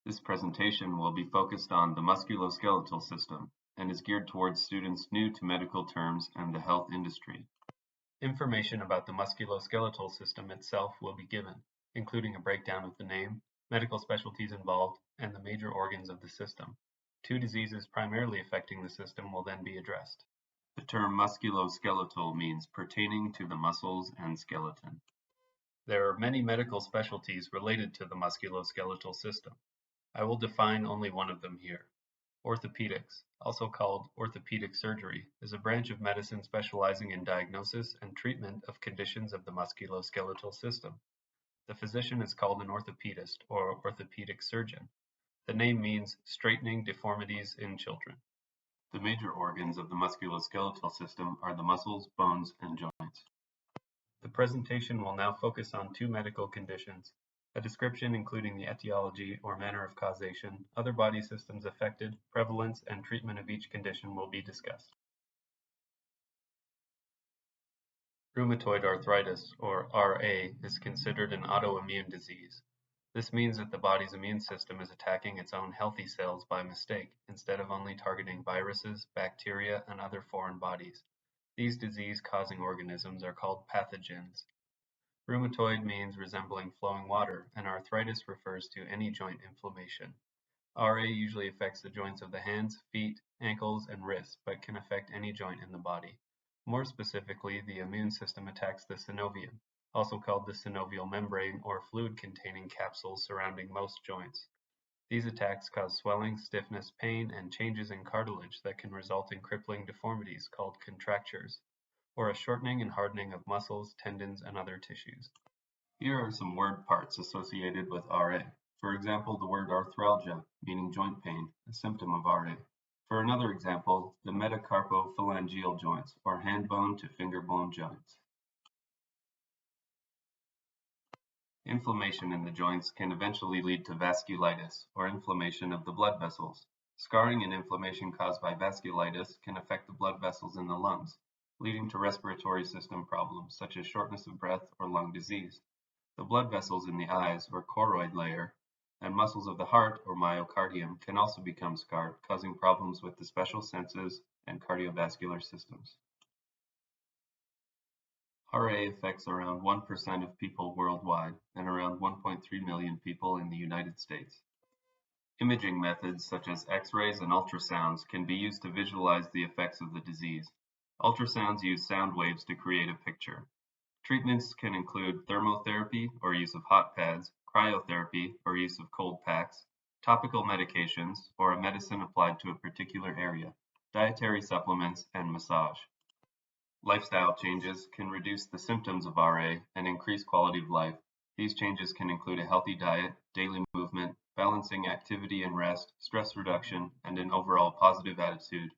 This presentation will be focused on the musculoskeletal system and is geared towards students new to medical terms and the health industry. Information about the musculoskeletal system itself will be given, including a breakdown of the name, medical specialties involved, and the major organs of the system. Two diseases primarily affecting the system will then be addressed. The term musculoskeletal means pertaining to the muscles and skeleton. There are many medical specialties related to the musculoskeletal system. I will define only one of them here. Orthopedics, also called orthopedic surgery, is a branch of medicine specializing in diagnosis and treatment of conditions of the musculoskeletal system. The physician is called an orthopedist or orthopedic surgeon. The name means straightening deformities in children. The major organs of the musculoskeletal system are the muscles, bones, and joints. The presentation will now focus on two medical conditions. A description including the etiology or manner of causation, other body systems affected, prevalence, and treatment of each condition will be discussed. Rheumatoid arthritis, or RA, is considered an autoimmune disease. This means that the body's immune system is attacking its own healthy cells by mistake, instead of only targeting viruses, bacteria, and other foreign bodies. These disease-causing organisms are called pathogens. Rheumatoid means resembling flowing water, and arthritis refers to any joint inflammation. RA usually affects the joints of the hands, feet, ankles, and wrists, but can affect any joint in the body. More specifically, the immune system attacks the synovium, also called the synovial membrane or fluid-containing capsules surrounding most joints. These attacks cause swelling, stiffness, pain, and changes in cartilage that can result in crippling deformities called contractures, or a shortening and hardening of muscles, tendons, and other tissues. Here are some word parts associated with RA. For example, the word arthralgia, meaning joint pain, a symptom of RA. For another example, the metacarpophalangeal joints, or hand bone to finger bone joints. Inflammation in the joints can eventually lead to vasculitis, or inflammation of the blood vessels. Scarring and inflammation caused by vasculitis can affect the blood vessels in the lungs, leading to respiratory system problems such as shortness of breath or lung disease. The blood vessels in the eyes, or choroid layer, and muscles of the heart, or myocardium, can also become scarred, causing problems with the special senses and cardiovascular systems. RA affects around 1% of people worldwide and around 1.3 million people in the United States. Imaging methods such as X-rays and ultrasounds can be used to visualize the effects of the disease. Ultrasounds use sound waves to create a picture. Treatments can include thermotherapy or use of hot pads, cryotherapy or use of cold packs, topical medications or a medicine applied to a particular area, dietary supplements, and massage. Lifestyle changes can reduce the symptoms of RA and increase quality of life. These changes can include a healthy diet, daily movement, balancing activity and rest, stress reduction, and an overall positive attitude.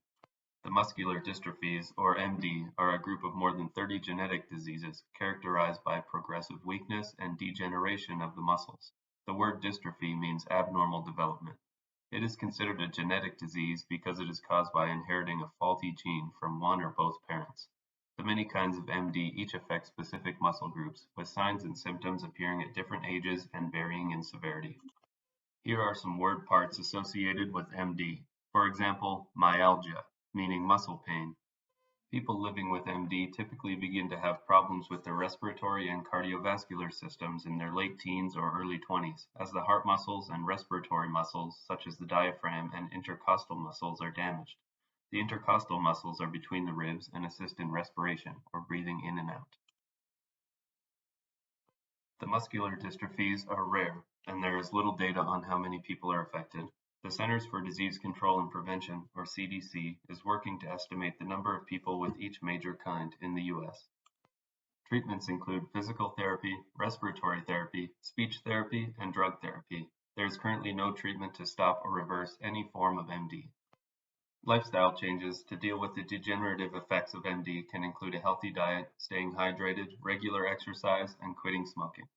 The muscular dystrophies, or MD, are a group of more than 30 genetic diseases characterized by progressive weakness and degeneration of the muscles. The word dystrophy means abnormal development. It is considered a genetic disease because it is caused by inheriting a faulty gene from one or both parents. The many kinds of MD each affect specific muscle groups, with signs and symptoms appearing at different ages and varying in severity. Here are some word parts associated with MD. For example, myalgia, meaning muscle pain. People living with MD typically begin to have problems with their respiratory and cardiovascular systems in their late teens or early 20s, as the heart muscles and respiratory muscles, such as the diaphragm and intercostal muscles, are damaged. The intercostal muscles are between the ribs and assist in respiration, or breathing in and out. The muscular dystrophies are rare, and there is little data on how many people are affected. The Centers for Disease Control and Prevention, or CDC, is working to estimate the number of people with each major kind in the U.S. Treatments include physical therapy, respiratory therapy, speech therapy, and drug therapy. There is currently no treatment to stop or reverse any form of MD. Lifestyle changes to deal with the degenerative effects of MD can include a healthy diet, staying hydrated, regular exercise, and quitting smoking.